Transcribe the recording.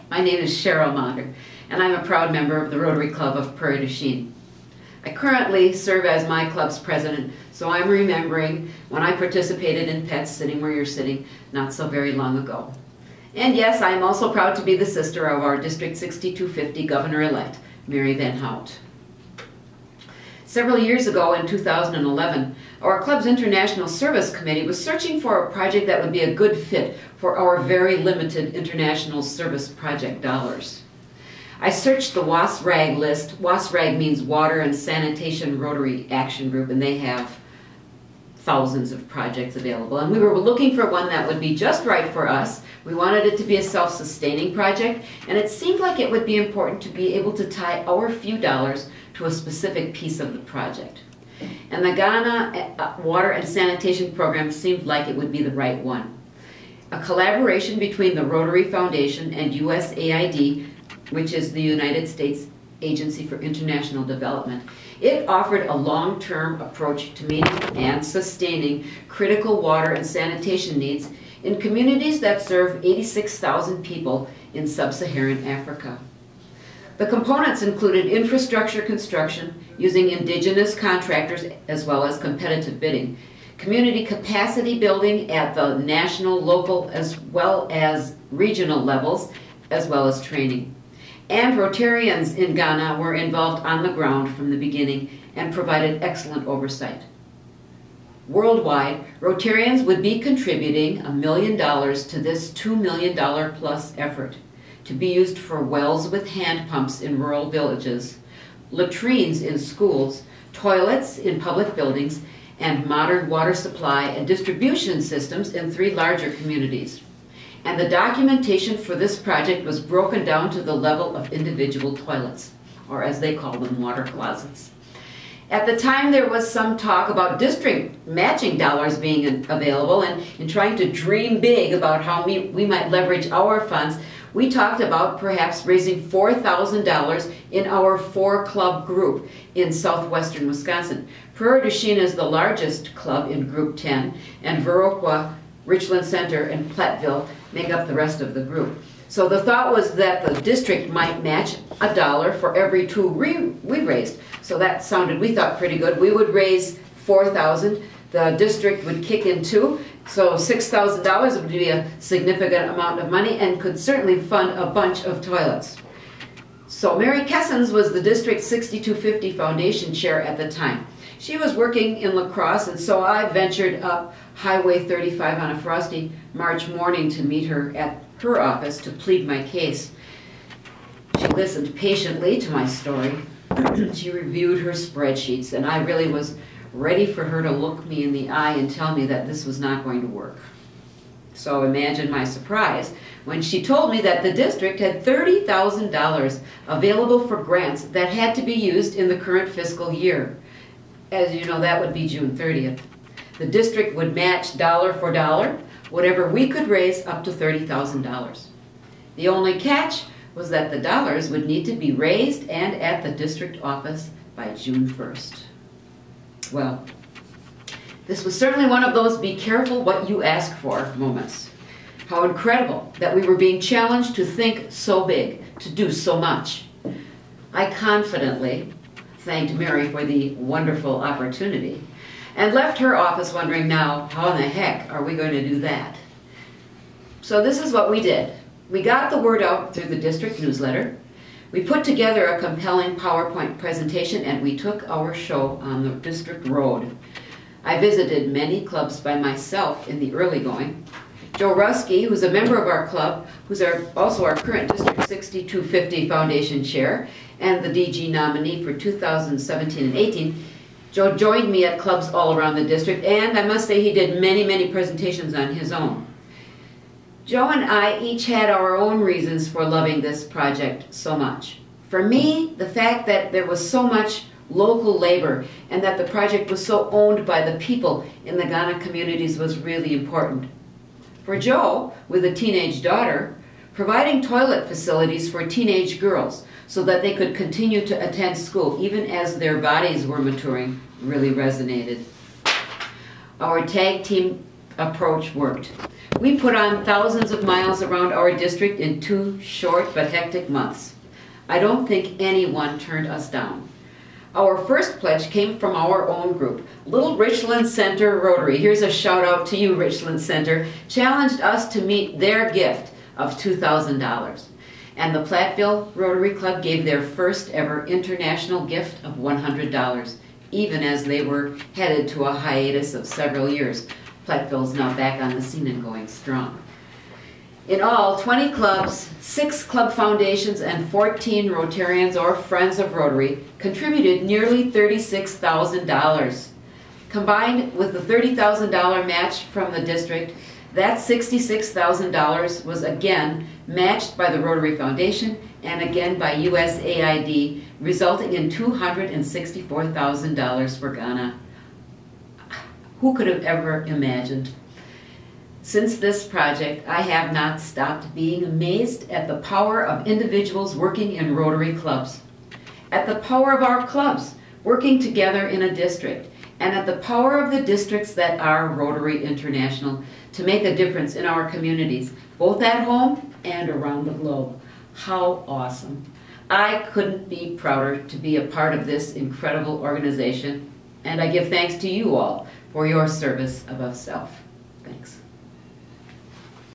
My name is Cheryl Monder, and I'm a proud member of the Rotary Club of Prairie du Chien. I currently serve as my club's president, so I'm remembering when I participated in Pets sitting where you're sitting not so very long ago. And yes, I'm also proud to be the sister of our District 6250 Governor-elect, Mary Van Hout. Several years ago in 2011, our club's International Service Committee was searching for a project that would be a good fit for our very limited international service project dollars. I searched the WASRAG list. WASRAG means Water and Sanitation Rotary Action Group, and they have thousands of projects available. And we were looking for one that would be just right for us. We wanted it to be a self-sustaining project, and it seemed like it would be important to be able to tie our few dollars to a specific piece of the project. And the Ghana Water and Sanitation Program seemed like it would be the right one. A collaboration between the Rotary Foundation and USAID, which is the United States Agency for International Development. It offered a long-term approach to meeting and sustaining critical water and sanitation needs in communities that serve 86,000 people in sub-Saharan Africa. The components included infrastructure construction using indigenous contractors as well as competitive bidding, community capacity building at the national, local, as well as regional levels, as well as training. And Rotarians in Ghana were involved on the ground from the beginning and provided excellent oversight. Worldwide, Rotarians would be contributing $1 million to this $2 million plus effort to be used for wells with hand pumps in rural villages, latrines in schools, toilets in public buildings, and modern water supply and distribution systems in 3 larger communities. And the documentation for this project was broken down to the level of individual toilets, or as they call them, water closets. At the time, there was some talk about district matching dollars being available, and in trying to dream big about how we might leverage our funds, we talked about perhaps raising $4,000 in our 4-club group in southwestern Wisconsin. Prairie du Chien is the largest club in Group 10, and Viroqua, Richland Center, and Platteville make up the rest of the group. So the thought was that the district might match $1 for every 2 we raised. So that sounded, we thought, pretty good. We would raise $4,000. The district would kick in 2. So $6,000 would be a significant amount of money and could certainly fund a bunch of toilets. So Mary Kessens was the District 6250 Foundation Chair at the time. She was working in La Crosse, and so I ventured up Highway 35 on a frosty March morning to meet her at her office to plead my case. She listened patiently to my story. She reviewed her spreadsheets, and I really was ready for her to look me in the eye and tell me that this was not going to work. So imagine my surprise when she told me that the district had $30,000 available for grants that had to be used in the current fiscal year. As you know, that would be June 30th. The district would match dollar for dollar whatever we could raise up to $30,000. The only catch was that the dollars would need to be raised and at the district office by June 1st. Well, this was certainly one of those be careful what you ask for moments. How incredible that we were being challenged to think so big, to do so much. I confidently thanked Mary for the wonderful opportunity and left her office wondering now, how in the heck are we going to do that? So this is what we did. We got the word out through the district newsletter. We put together a compelling PowerPoint presentation, and we took our show on the district road. I visited many clubs by myself in the early going. Joe Ruski, who's a member of our club, who's also our current District 6250 Foundation Chair and the DG nominee for 2017 and 18, Joe joined me at clubs all around the district, and I must say he did many presentations on his own. Joe and I each had our own reasons for loving this project so much. For me, the fact that there was so much local labor and that the project was so owned by the people in the Ghana communities was really important. For Joe, with a teenage daughter, providing toilet facilities for teenage girls so that they could continue to attend school even as their bodies were maturing really resonated. Our tag team approach worked. We put on thousands of miles around our district in 2 short but hectic months. I don't think anyone turned us down. Our first pledge came from our own group. Little Richland Center Rotary, here's a shout out to you, Richland Center, challenged us to meet their gift of $2,000. And the Platteville Rotary Club gave their first ever international gift of $100, even as they were headed to a hiatus of several years. Platteville's now back on the scene and going strong. In all, 20 clubs, 6 club foundations, and 14 Rotarians or Friends of Rotary contributed nearly $36,000. Combined with the $30,000 match from the district, that $66,000 was again matched by the Rotary Foundation and again by USAID, resulting in $264,000 for Ghana. Who could have ever imagined? Since this project, I have not stopped being amazed at the power of individuals working in Rotary clubs, at the power of our clubs working together in a district, and at the power of the districts that are Rotary International to make a difference in our communities, both at home and around the globe. How awesome. I couldn't be prouder to be a part of this incredible organization, and I give thanks to you all for your service above self. Thanks.